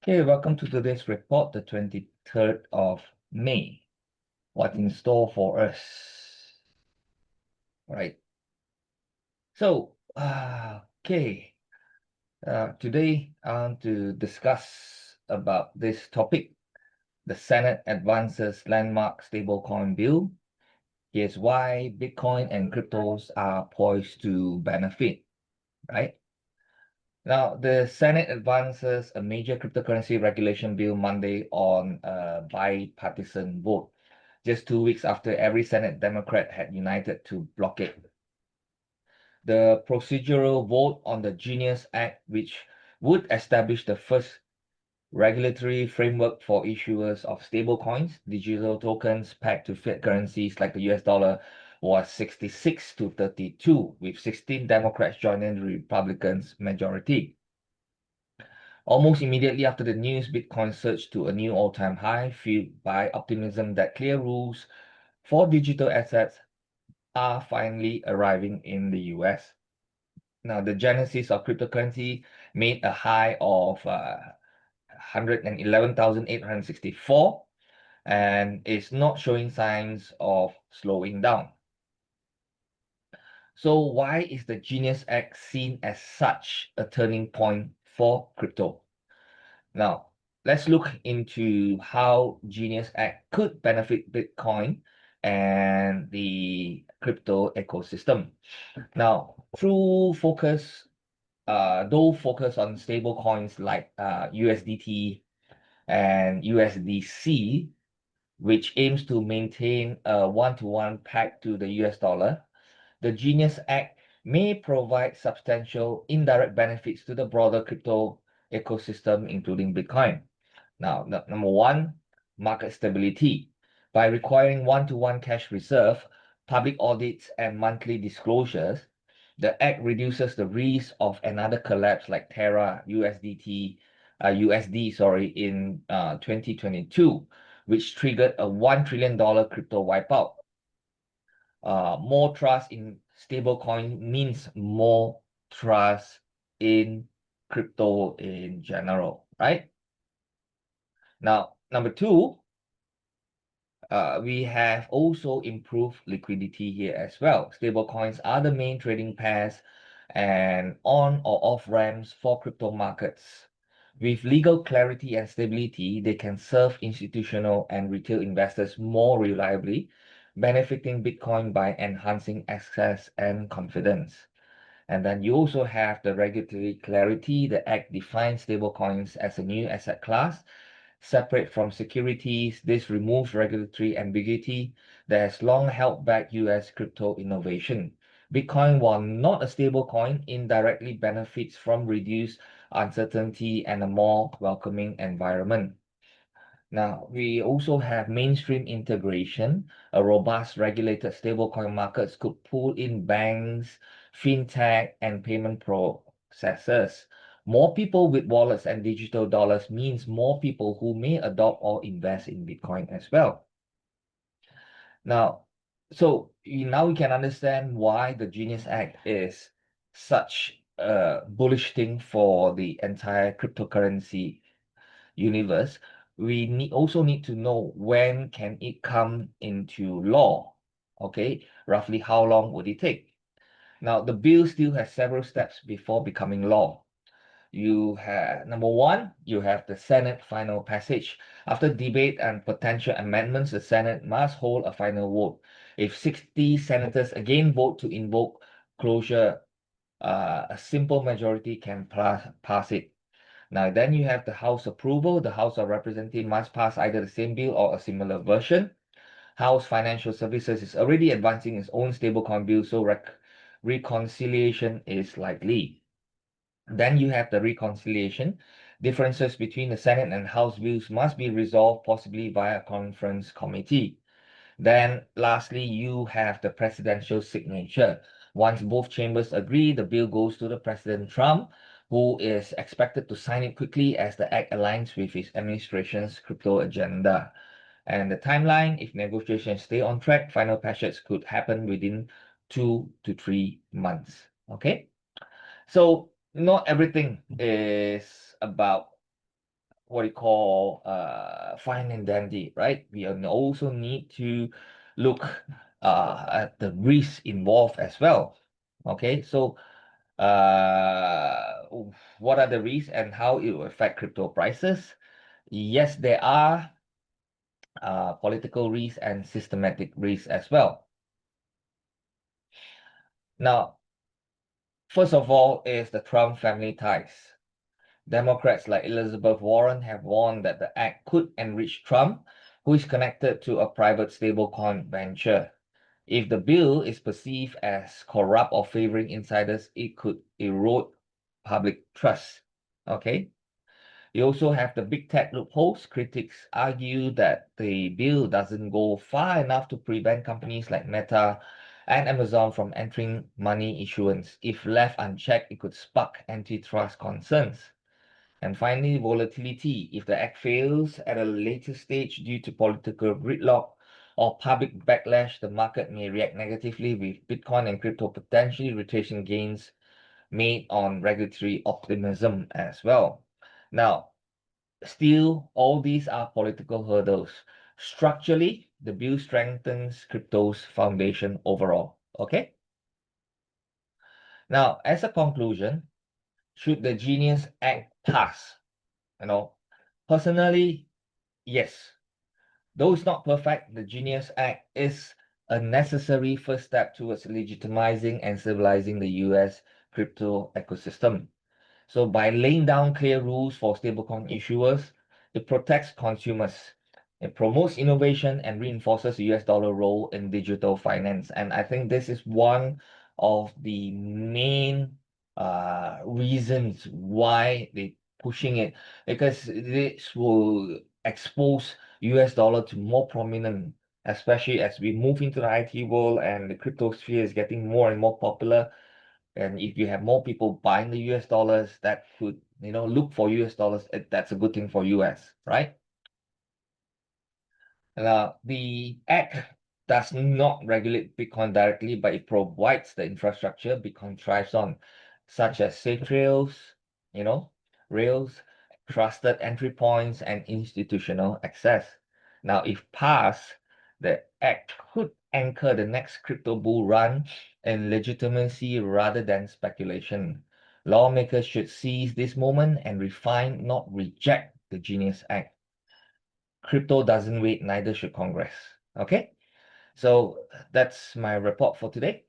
Okay, welcome to today's report, the 23rd of May. What's in store for us? Right. So, today I want to discuss about this topic. The Senate advances landmark stablecoin bill. Here's why Bitcoin and cryptos are poised to benefit, right? Now, the Senate advances a major cryptocurrency regulation bill Monday on a bipartisan vote, just 2 weeks after every Senate Democrat had united to block it. The procedural vote on the Genius Act, which would establish the first regulatory framework for issuers of stablecoins, digital tokens pegged to fiat currencies like the US dollar, was 66 to 32, with 16 Democrats joining the Republicans' majority. Almost immediately after the news, Bitcoin surged to a new all-time high, fueled by optimism that clear rules for digital assets are finally arriving in the US. Now, the genesis of cryptocurrency made a high of 111,864 and is not showing signs of slowing down. So why is the Genius Act seen as such a turning point for crypto? Now, let's look into how Genius Act could benefit Bitcoin and the crypto ecosystem. Now, though focus on stable coins like USDT and USDC, which aims to maintain a one-to-one peg to the US dollar, the Genius Act may provide substantial indirect benefits to the broader crypto ecosystem, including Bitcoin. Now, number one, market stability. By requiring one-to-one cash reserve, public audits, and monthly disclosures, the Act reduces the risk of another collapse like Terra USD, in 2022, which triggered a $1 trillion crypto wipeout. More trust in stablecoin means more trust in crypto in general, right? Now, number two, we have also improved liquidity here as well. Stablecoins are the main trading pairs and on or off ramps for crypto markets. With legal clarity and stability, they can serve institutional and retail investors more reliably, benefiting Bitcoin by enhancing access and confidence. And then you also have the regulatory clarity. The Act defines stablecoins as a new asset class, separate from securities. This removes regulatory ambiguity that has long held back US crypto innovation. Bitcoin, while not a stablecoin, indirectly benefits from reduced uncertainty and a more welcoming environment. Now, we also have mainstream integration. A robust regulated stablecoin markets could pull in banks, fintech, and payment processors. More people with wallets and digital dollars means more people who may adopt or invest in Bitcoin as well. Now, now we can understand why the Genius Act is such a bullish thing for the entire cryptocurrency universe. We also need to know when can it come into law. Okay, roughly how long would it take? Now, the bill still has several steps before becoming law. You have, number one, you have the Senate final passage. After debate and potential amendments, the Senate must hold a final vote. If 60 senators again vote to invoke closure, a simple majority can pass it. Now, then you have the House approval. The House of Representatives must pass either the same bill or a similar version. House Financial Services is already advancing its own stablecoin bill, so reconciliation is likely. Then you have the reconciliation. Differences between the Senate and House bills must be resolved, possibly via conference committee. Then lastly, you have the presidential signature. Once both chambers agree, the bill goes to the President Trump, who is expected to sign it quickly as the act aligns with his administration's crypto agenda. And the timeline, if negotiations stay on track, final passage could happen within 2 to 3 months. Okay? So not everything is about what you call fine and dandy, right? We also need to look at the risks involved as well. Okay, so what are the risks and how it will affect crypto prices? Yes, there are political risks and systematic risks as well. Now, first of all is the Trump family ties. Democrats like Elizabeth Warren have warned that the act could enrich Trump, who is connected to a private stablecoin venture. If the bill is perceived as corrupt or favoring insiders, it could erode public trust. Okay. You also have the big tech loopholes. Critics argue that the bill doesn't go far enough to prevent companies like Meta and Amazon from entering money issuance. If left unchecked, it could spark antitrust concerns. And finally, volatility. If the act fails at a later stage due to political gridlock or public backlash, the market may react negatively, with Bitcoin and crypto potentially retracing gains made on regulatory optimism as well. Now, still, all these are political hurdles. Structurally, the bill strengthens crypto's foundation overall. Okay? Now, as a conclusion, should the Genius Act pass? Personally, yes. Though it's not perfect, the Genius Act is a necessary first step towards legitimizing and civilizing the US crypto ecosystem. So by laying down clear rules for stablecoin issuers, it protects consumers, it promotes innovation and reinforces the US dollar role in digital finance. And I think this is one of the main reasons why they pushing it, because this will expose US dollar to more prominent, especially as we move into the IT world and the crypto sphere is getting more and more popular. And if you have more people buying the US dollars, that could, look for US dollars, that's a good thing for US, right? Now, the act does not regulate Bitcoin directly, but it provides the infrastructure Bitcoin thrives on, such as safe rails, trusted entry points, and institutional access. Now, if passed, the act could anchor the next crypto bull run in legitimacy rather than speculation. Lawmakers should seize this moment and refine, not reject, the Genius Act. Crypto doesn't wait, neither should Congress. Okay, so that's my report for today.